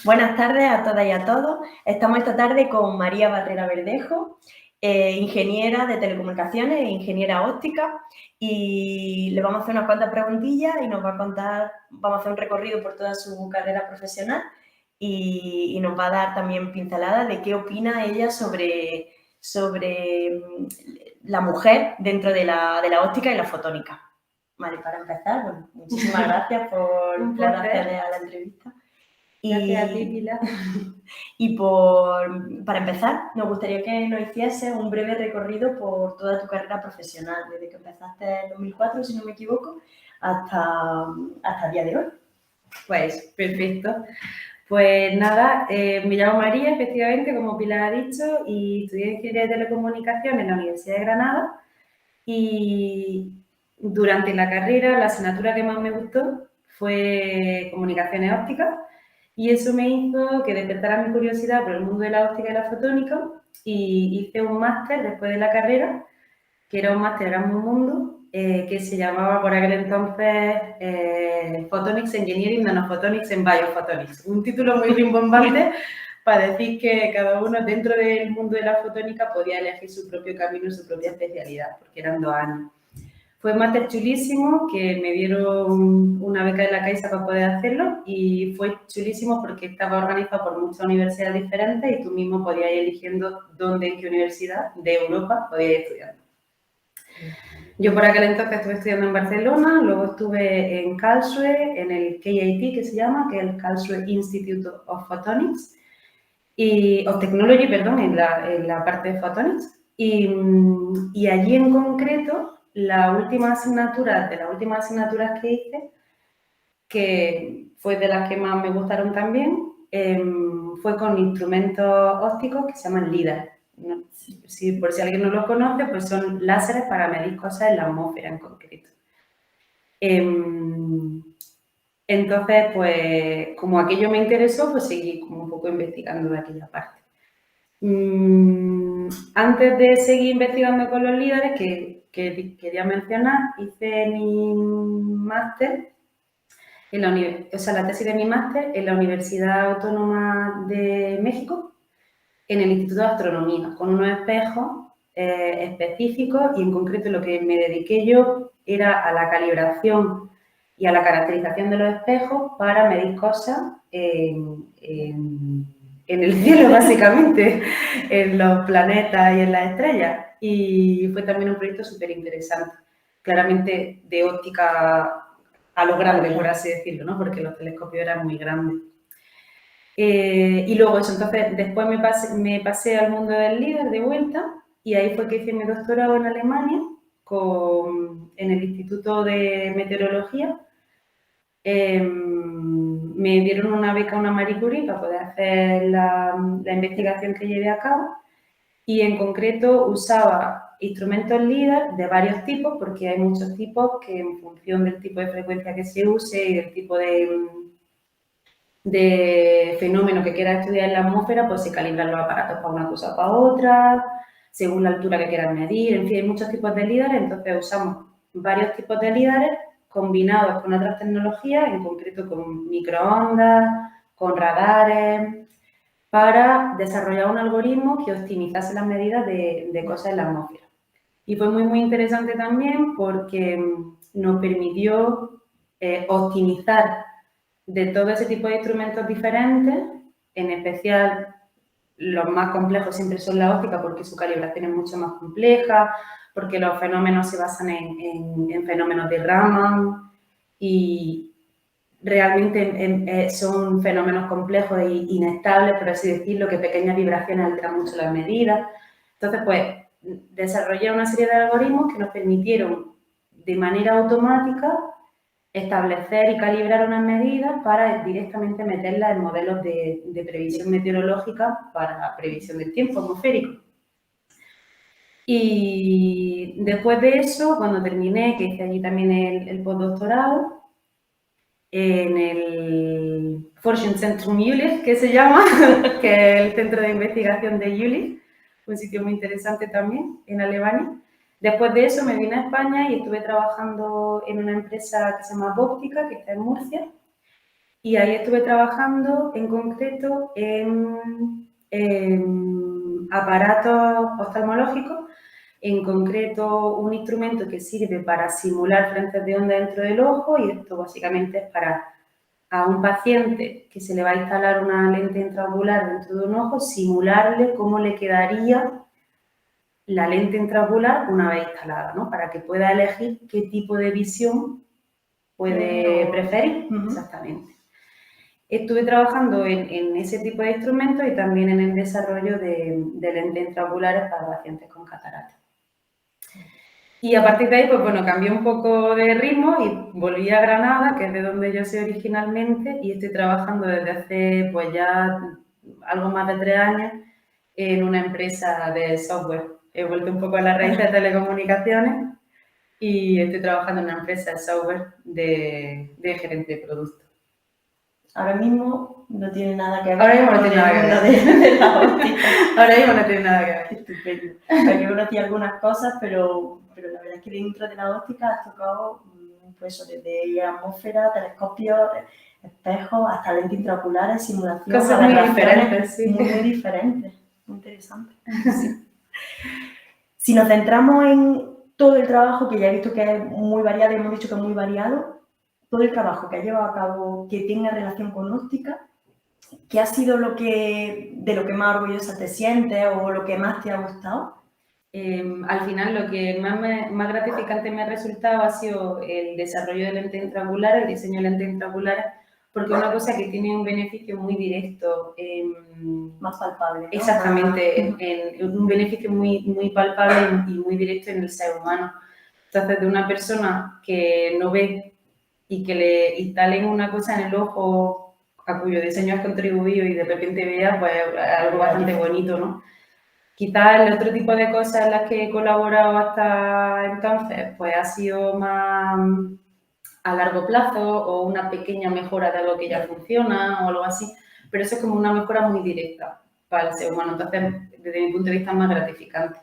Buenas tardes a todas y a todos. Estamos esta tarde con María Barrera Verdejo, ingeniera de telecomunicaciones e ingeniera óptica, y le vamos a hacer unas cuantas preguntillas y nos va a contar, vamos a hacer un recorrido por toda su carrera profesional y nos va a dar también pinceladas de qué opina ella sobre la mujer dentro de la óptica y la fotónica. Vale, para empezar, bueno, muchísimas gracias por acceder a la entrevista. Gracias a ti, Pilar. Y para empezar, nos gustaría que nos hicieses un breve recorrido por toda tu carrera profesional, desde que empezaste en 2004, si no me equivoco, hasta el día de hoy. Pues perfecto. Pues nada, me llamo María, efectivamente, como Pilar ha dicho, y estudié Ingeniería de Telecomunicaciones en la Universidad de Granada. Y durante la carrera, la asignatura que más me gustó fue Comunicaciones Ópticas, y eso me hizo que despertara mi curiosidad por el mundo de la óptica y la fotónica, y hice un máster después de la carrera, que era un máster Gran Mundo, que se llamaba por aquel entonces Photonics Engineering Nanophotonics and Biophotonics. Un título muy rimbombante para decir que cada uno dentro del mundo de la fotónica podía elegir su propio camino, su propia especialidad, porque eran 2 años. Fue un máster chulísimo, que me dieron una beca de la Caixa para poder hacerlo, y fue chulísimo porque estaba organizado por muchas universidades diferentes y tú mismo podías ir eligiendo dónde, en qué universidad de Europa podías estudiar. Yo por aquel entonces estuve estudiando en Barcelona, luego estuve en Karlsruhe, en el KIT, que se llama, que es el Karlsruhe Institute of Photonics, of Technology, perdón, en la parte de Photonics. Y allí en concreto, la última asignatura, de las últimas asignaturas que hice, que fue de las que más me gustaron también, fue con instrumentos ópticos que se llaman LIDAR. Por si alguien no los conoce, pues son láseres para medir cosas en la atmósfera en concreto. Entonces, pues como aquello me interesó, pues seguí como un poco investigando de aquella parte. Antes de seguir investigando con los líderes, que quería mencionar, hice mi máster, la tesis de mi máster en la Universidad Autónoma de México, en el Instituto de Astronomía, con unos espejos específicos, y en concreto lo que me dediqué yo era a la calibración y a la caracterización de los espejos para medir cosas en el cielo, básicamente, en los planetas y en las estrellas. Y fue también un proyecto súper interesante, claramente de óptica a lo grande, por así decirlo, ¿no? Porque los telescopios eran muy grandes. Y luego eso, entonces después me pasé al mundo del líder de vuelta, y ahí fue que hice mi doctorado en Alemania en el Instituto de Meteorología. Me dieron una beca, una Marie Curie, para poder hacer la investigación que llevé a cabo, y en concreto usaba instrumentos LIDAR de varios tipos, porque hay muchos tipos que en función del tipo de frecuencia que se use y del tipo de fenómeno que quieras estudiar en la atmósfera, pues se calibran los aparatos para una cosa o para otra, según la altura que quieras medir. En fin, hay muchos tipos de LIDAR, entonces usamos varios tipos de LIDAR combinados con otras tecnologías, en concreto con microondas, con radares, para desarrollar un algoritmo que optimizase las medidas de cosas en la atmósfera. Y fue muy, muy interesante también porque nos permitió optimizar de todo ese tipo de instrumentos diferentes, en especial los más complejos siempre son la óptica, porque su calibración es mucho más compleja, porque los fenómenos se basan en fenómenos de Raman, y realmente son fenómenos complejos e inestables, por así decirlo, que pequeñas vibraciones alteran mucho las medidas. Entonces, pues, desarrollé una serie de algoritmos que nos permitieron de manera automática establecer y calibrar unas medidas para directamente meterlas en modelos de previsión meteorológica para previsión del tiempo atmosférico. Y después de eso, cuando terminé, que hice allí también el postdoctorado, en el Forschungszentrum Jülich, que se llama, que es el centro de investigación de Jülich, un sitio muy interesante también en Alemania. Después de eso me vine a España y estuve trabajando en una empresa que se llama Bóptica, que está en Murcia, Y ahí estuve trabajando en concreto en aparatos oftalmológicos, en concreto un instrumento que sirve para simular frentes de onda dentro del ojo, y esto básicamente es para a un paciente que se le va a instalar una lente intraocular dentro de un ojo, simularle cómo le quedaría la lente intraocular una vez instalada, ¿no? Para que pueda elegir qué tipo de visión puede preferir. Exactamente. Estuve trabajando en ese tipo de instrumentos y también en el desarrollo de lentes intraoculares para pacientes con cataratas. Y a partir de ahí, pues bueno, cambié un poco de ritmo y volví a Granada, que es de donde yo soy originalmente, y estoy trabajando desde hace pues ya algo más de 3 años en una empresa de software. He vuelto un poco a la raíz de telecomunicaciones y estoy trabajando en una empresa de software de gerente de producto. Ahora mismo no tiene nada que ver. Ahora mismo no tiene nada que ver. De la óptica. Ahora mismo no tiene nada que ver. Estupendo. Aquí uno hacía algunas cosas, pero la verdad es que dentro de la óptica has tocado pues, desde atmósfera, telescopios, espejos, hasta lentes intraoculares, simulaciones. Cosas muy diferentes, sí. Muy diferentes. Muy interesante. Sí. Si nos centramos en todo el trabajo, que ya he visto que es muy variado, hemos dicho que es muy variado, todo el trabajo que has llevado a cabo que tenga relación con óptica, ¿qué ha sido de lo que más orgullosa te sientes o lo que más te ha gustado? Al final, lo que más gratificante me ha resultado ha sido el desarrollo de lentes intraoculares, el diseño de lentes intraoculares, porque es una cosa que tiene un beneficio muy directo. Más palpable, ¿no? Exactamente, un beneficio muy palpable y muy directo en el ser humano. Entonces, de una persona que no ve y que le instalen una cosa en el ojo a cuyo diseño has contribuido y de repente vea, pues algo bastante bonito, ¿no? Quizás el otro tipo de cosas en las que he colaborado hasta entonces, pues ha sido más a largo plazo o una pequeña mejora de algo que ya funciona o algo así, pero eso es como una mejora muy directa para el ser humano. Entonces, desde mi punto de vista, es más gratificante.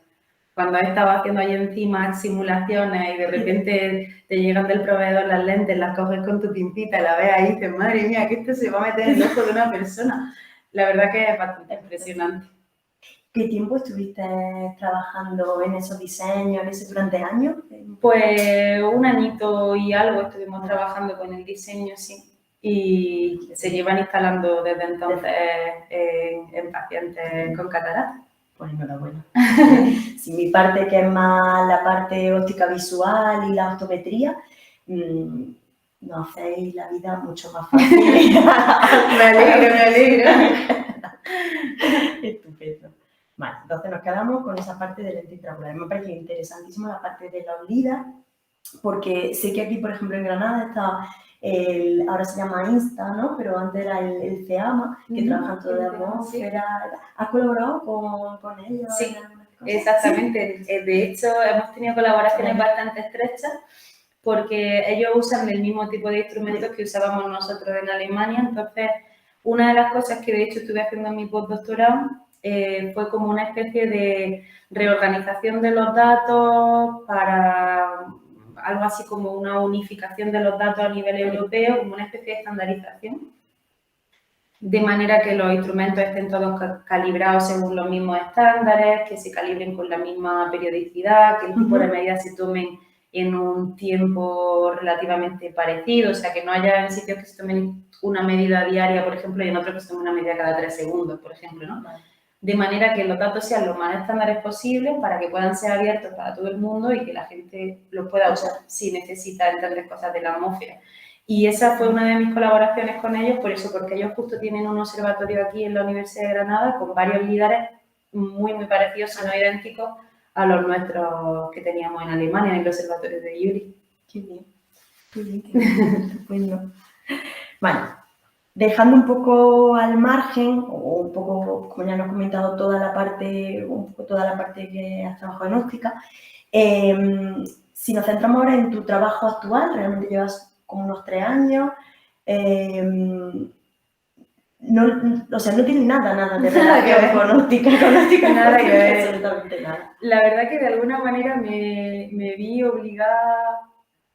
Cuando estaba haciendo ahí encima simulaciones y de repente te llegan del proveedor las lentes, las coges con tu pimpita, la ves ahí y dices, madre mía, que esto se va a meter en el ojo de una persona. La verdad que es bastante impresionante. ¿Qué tiempo estuviste trabajando en esos diseños, durante años? Pues 1 añito y algo estuvimos trabajando con el diseño, sí. Y se llevan instalando desde entonces en pacientes con cataratas. Pues enhorabuena. Si mi parte, que es más la parte óptica visual y la optometría, nos hacéis la vida mucho más fácil. Me alegro. Estupendo. Vale, entonces nos quedamos con esa parte de lente intraocular. Me parece interesantísima la parte de la LIDAR, porque sé que aquí, por ejemplo, en Granada está ahora se llama Insta, ¿no? Pero antes era el CEAMA, que trabaja todo de atmósfera. Sí. ¿Has colaborado con ellos? Sí, exactamente. ¿Sí? De hecho, hemos tenido colaboraciones bastante estrechas porque ellos usan el mismo tipo de instrumentos que usábamos nosotros en Alemania. Entonces, una de las cosas que de hecho estuve haciendo en mi postdoctorado fue como una especie de reorganización de los datos para algo así como una unificación de los datos a nivel europeo, como una especie de estandarización, de manera que los instrumentos estén todos calibrados según los mismos estándares, que se calibren con la misma periodicidad, que el tipo de medidas se tomen en un tiempo relativamente parecido, o sea, que no haya en sitios que se tomen una medida diaria, por ejemplo, y en otros que se tomen una medida cada 3 segundos, por ejemplo, ¿no? De manera que los datos sean lo más estándares posibles para que puedan ser abiertos para todo el mundo y que la gente los pueda usar si necesita entender cosas de la atmósfera. Y esa fue una de mis colaboraciones con ellos, por eso, porque ellos justo tienen un observatorio aquí en la Universidad de Granada con varios LIDARes muy parecidos, si no idénticos, a los nuestros que teníamos en Alemania, en el observatorio de Jülich. Qué bien, estupendo. Bueno, dejando un poco al margen, o un poco, como ya nos has comentado, toda la parte que has trabajado en óptica, si nos centramos ahora en tu trabajo actual, realmente llevas como unos 3 años, no tiene nada de relación con óptica, nada que ver. Absolutamente nada. La verdad que de alguna manera me vi obligada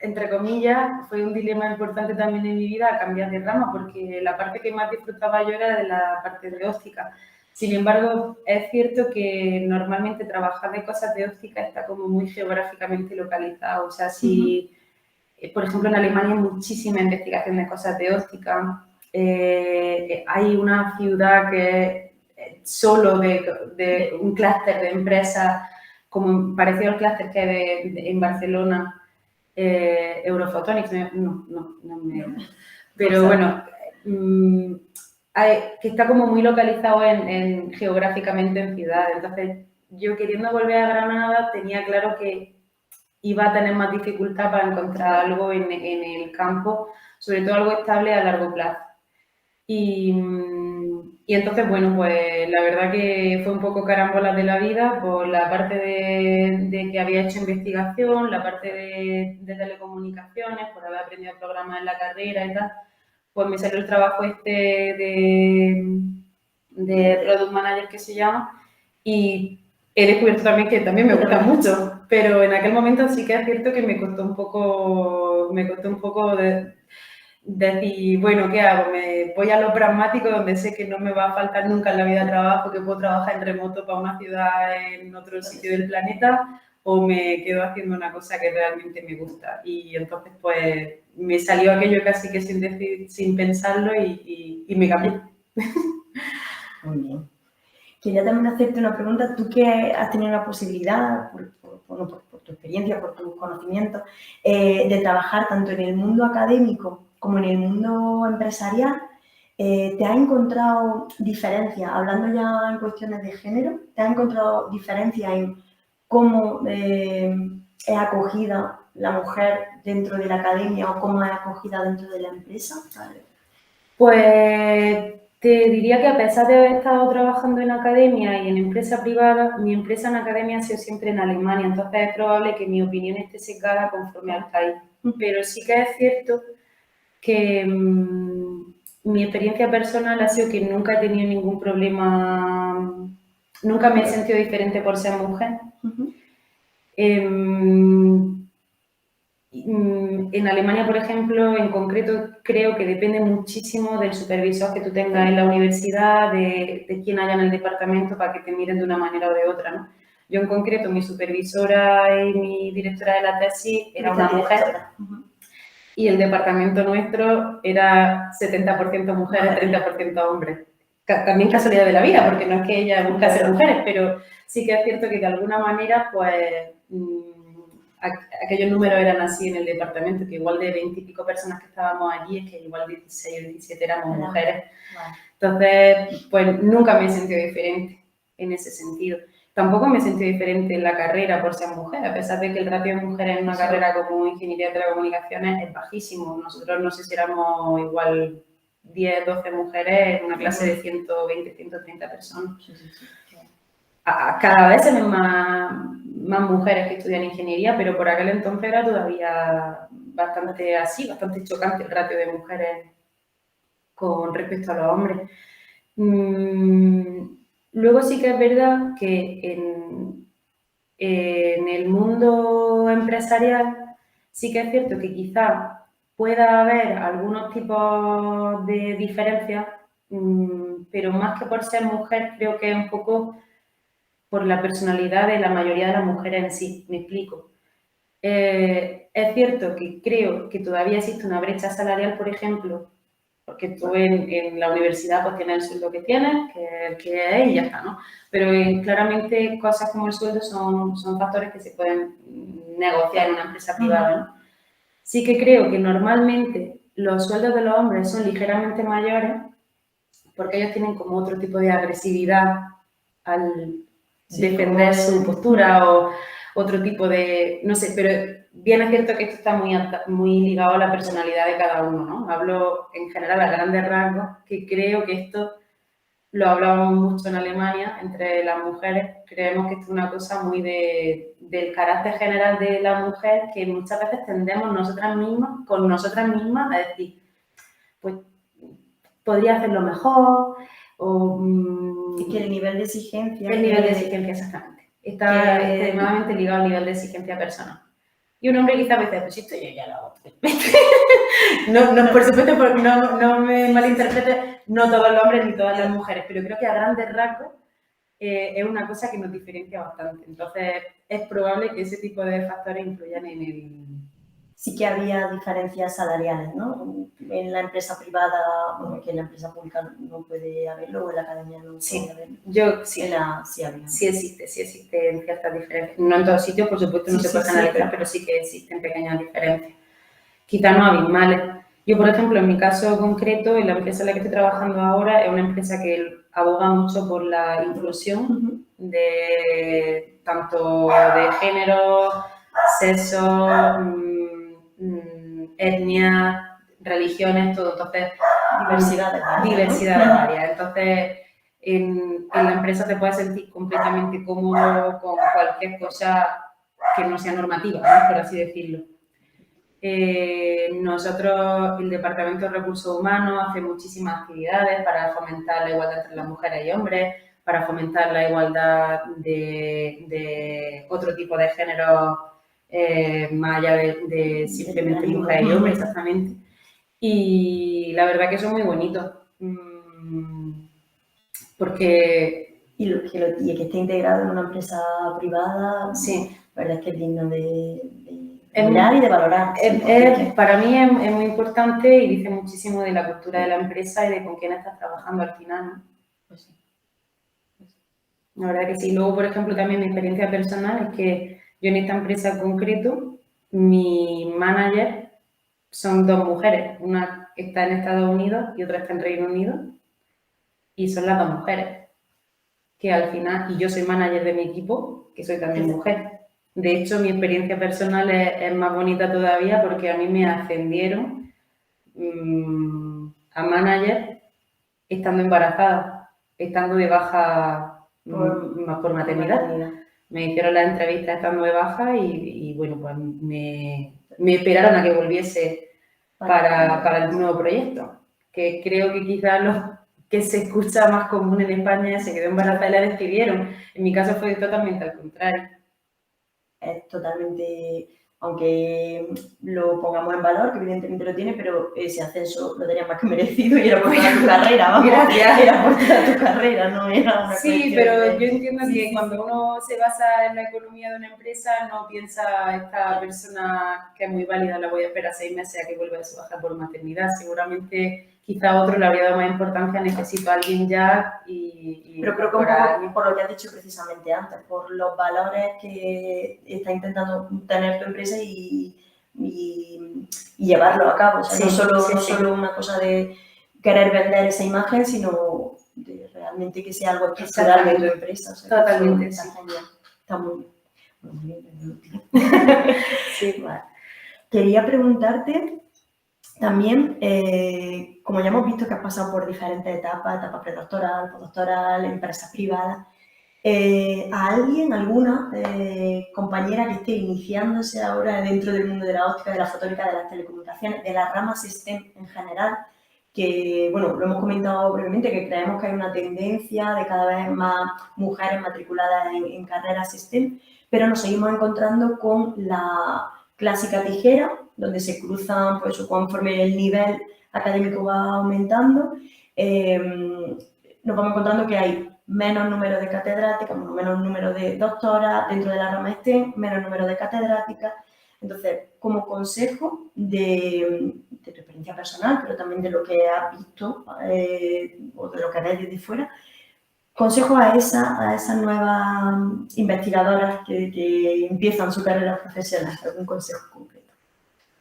entre comillas, fue un dilema importante también en mi vida cambiar de rama, porque la parte que más disfrutaba yo era de la parte de óptica. Sin embargo, es cierto que normalmente trabajar de cosas de óptica está como muy geográficamente localizado. O sea, si, por ejemplo, en Alemania hay muchísima investigación de cosas de óptica. Hay una ciudad que es solo de un clúster de empresas, como parecido al clúster que hay en Barcelona, Europhotonics, pero bueno, que está como muy localizado geográficamente en ciudades. Entonces, yo queriendo volver a Granada tenía claro que iba a tener más dificultad para encontrar algo en el campo, sobre todo algo estable a largo plazo. Y entonces, bueno, pues la verdad que fue un poco carambolas de la vida por la parte de que había hecho investigación, la parte de telecomunicaciones, por haber aprendido a programar en la carrera y tal. Pues me salió el trabajo de Product Manager, que se llama, y he descubierto también que también me gusta mucho, pero en aquel momento sí que es cierto que me costó un poco decir, bueno, ¿qué hago? Me voy a lo pragmático, donde sé que no me va a faltar nunca en la vida de trabajo, que puedo trabajar en remoto para una ciudad en otro sitio del planeta, o me quedo haciendo una cosa que realmente me gusta. Y entonces, pues, me salió aquello casi que sin pensarlo y me cambié. Muy bien. Quería también hacerte una pregunta. Tú que has tenido la posibilidad, por tu experiencia, por tus conocimientos, de trabajar tanto en el mundo académico como en el mundo empresarial, ¿te has encontrado diferencias, hablando ya en cuestiones de género, te has encontrado diferencias en cómo es acogida la mujer dentro de la academia o cómo es acogida dentro de la empresa? Pues te diría que a pesar de haber estado trabajando en academia y en empresa privada, mi empresa en academia ha sido siempre en Alemania, entonces es probable que mi opinión esté sesgada conforme al país. Pero sí que es cierto que mi experiencia personal ha sido que nunca he tenido ningún problema, nunca me he sentido diferente por ser mujer. En Alemania, por ejemplo, en concreto, creo que depende muchísimo del supervisor que tú tengas en la universidad, de quién haya en el departamento para que te miren de una manera o de otra, ¿no? Yo, en concreto, mi supervisora y mi directora de la tesis era una mujer y el departamento nuestro era 70% mujeres, 30% hombres. También casualidad de la vida, porque no es que ella buscase ser mujeres, pero sí que es cierto que de alguna manera, pues aquellos números eran así en el departamento, que igual de 20 y pico personas que estábamos allí, es que igual 16 o 17 éramos mujeres. Entonces, pues nunca me he sentido diferente en ese sentido. Tampoco me he sentido diferente en la carrera por ser mujer, a pesar de que el ratio de mujeres en una carrera como Ingeniería de Telecomunicaciones es bajísimo. Nosotros no sé si éramos igual 10, 12 mujeres en una clase de 120, 130 personas. Cada vez se ven más mujeres que estudian ingeniería, pero por aquel entonces era todavía bastante así, bastante chocante el ratio de mujeres con respecto a los hombres. Luego sí que es verdad que en el mundo empresarial sí que es cierto que quizá pueda haber algunos tipos de diferencias, pero más que por ser mujer, creo que es un poco por la personalidad de la mayoría de las mujeres en sí. Me explico. Es cierto que creo que todavía existe una brecha salarial, por ejemplo, porque tú en la universidad pues tienes el sueldo que tienes, que es y ya está, ¿no? Pero claramente cosas como el sueldo son factores que se pueden negociar en una empresa privada, ¿no? Sí que creo que normalmente los sueldos de los hombres son ligeramente mayores porque ellos tienen como otro tipo de agresividad al defender su postura o otro tipo de, no sé, pero bien es cierto que esto está muy ligado a la personalidad de cada uno, ¿no? Hablo en general a grandes rasgos, que creo que esto lo hablábamos mucho en Alemania, entre las mujeres, creemos que esto es una cosa muy del carácter general de la mujer, que muchas veces tendemos con nosotras mismas, a decir, pues podría hacerlo mejor, o... que el nivel de exigencia... El nivel de exigencia, exactamente. Está extremadamente ligado al nivel de exigencia personal. Y un hombre quizás me dice, pues esto yo ya lo hago. Por supuesto, no me malinterpretes, no todos los hombres ni todas las mujeres, pero creo que a grandes rasgos es una cosa que nos diferencia bastante. Entonces, es probable que ese tipo de factores influyan en el... Sí que había diferencias salariales, ¿no? En la empresa privada, bueno, que en la empresa pública no puede haberlo, o en la academia no puede haberlo. Sí existen ciertas diferencias. No en todos sitios, por supuesto, no se puede analizar, pero sí que existen pequeñas diferencias. Quizás no abismales. Yo, por ejemplo, en mi caso concreto, en la empresa en la que estoy trabajando ahora, es una empresa que aboga mucho por la inclusión de tanto de género, sexo, etnia, religiones, todo. Entonces, diversidades varias. Entonces, en la empresa te puedes sentir completamente cómodo con cualquier cosa que no sea normativa, ¿no? Por así decirlo. Nosotros, el Departamento de Recursos Humanos, hace muchísimas actividades para fomentar la igualdad entre las mujeres y hombres, para fomentar la igualdad de otro tipo de género, más allá de simplemente mujeres y hombres, exactamente. Y la verdad que eso es muy bonito, porque... Y que esté integrado en una empresa privada, sí, la verdad es que es digno de mirar y de valorar. Para mí es muy importante y dice muchísimo de la cultura de la empresa y de con quién estás trabajando al final, ¿no? Pues sí. La verdad que sí. Luego, por ejemplo, también mi experiencia personal es que yo en esta empresa en concreto, mi manager son dos mujeres. Una está en Estados Unidos y otra está en Reino Unido. Y son las dos mujeres. Que al final, y yo soy manager de mi equipo, que soy también mujer. De hecho, mi experiencia personal es más bonita todavía porque a mí me ascendieron a manager estando embarazada, estando de baja por maternidad. Me hicieron la entrevista estando de baja y bueno, pues me esperaron a que volviese para el nuevo proyecto, que creo que quizás lo que se escucha más común en España es se quedó embarazada y la despidieron. En mi caso fue totalmente al contrario. Es totalmente, aunque lo pongamos en valor, que evidentemente lo tiene, pero ese ascenso lo tenías más que merecido y era por toda tu carrera, vamos. Gracias. Era por toda tu carrera, no era una sí, pero yo entiendo que cuando uno se basa en la economía de una empresa, no piensa esta persona que es muy válida, la voy a esperar 6 meses a que vuelva de su baja por maternidad. Seguramente quizá otro le habría dado más importancia, necesito a alguien ya pero creo que un poco por lo que has dicho precisamente antes, por los valores que está intentando tener tu empresa y llevarlo a cabo. O sea, no solo una cosa de querer vender esa imagen, sino de realmente que sea algo estructural de tu empresa. O sea, totalmente. Está genial. Está muy bien. Sí, vale. Quería preguntarte también, como ya hemos visto que has pasado por diferentes etapas, etapa predoctoral, postdoctoral, empresas privadas, ¿a alguna compañera que esté iniciándose ahora dentro del mundo de la óptica, de la fotónica, de las telecomunicaciones, de las ramas STEM en general, que, bueno, lo hemos comentado brevemente, que creemos que hay una tendencia de cada vez más mujeres matriculadas en carreras STEM, pero nos seguimos encontrando con la clásica tijera, donde se cruzan, pues, conforme el nivel académico va aumentando, nos vamos encontrando que hay menos número de catedráticas, menos número de doctoras dentro de la rama STEM, menos número de catedráticas. Entonces, como consejo de tu experiencia personal, pero también de lo que has visto o de lo que ves desde fuera, consejo a esas nuevas investigadoras que empiezan su carrera profesional, algún consejo concreto.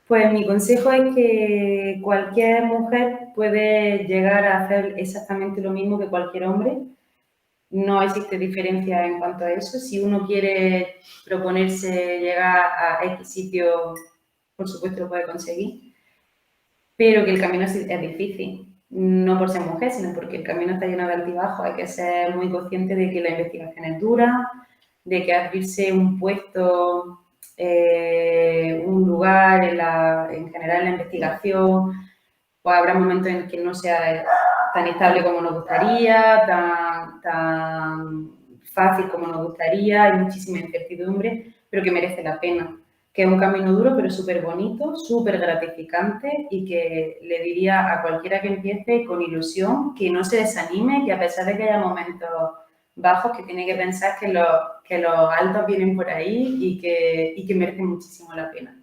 Pues mi consejo es que cualquier mujer puede llegar a hacer exactamente lo mismo que cualquier hombre. No existe diferencia en cuanto a eso. Si uno quiere proponerse llegar a X sitio, por supuesto lo puede conseguir, pero que el camino es difícil. No por ser mujer, sino porque el camino está lleno de altibajos. Hay que ser muy consciente de que la investigación es dura, de que abrirse un puesto, un lugar en general en la investigación, pues habrá momentos en que no sea tan estable como nos gustaría, tan fácil como nos gustaría, hay muchísima incertidumbre, pero que merece la pena. que es un camino duro, pero súper bonito, súper gratificante y que le diría a cualquiera que empiece con ilusión que no se desanime, que a pesar de que haya momentos bajos, que tiene que pensar que los altos vienen por ahí y que merecen muchísimo la pena.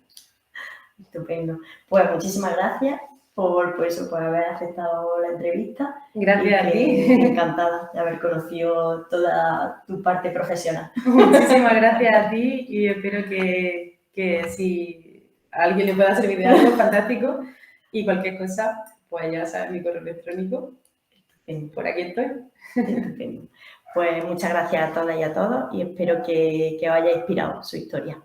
Estupendo. Pues muchísimas gracias por eso, por haber aceptado la entrevista. Gracias a ti. Encantada de haber conocido toda tu parte profesional. Muchísimas gracias a ti y espero que si a alguien le pueda servir de algo, fantástico. Y cualquier cosa, pues ya sabes mi correo electrónico. Por aquí estoy. Estupendo. Pues muchas gracias a todas y a todos y espero que os haya inspirado su historia.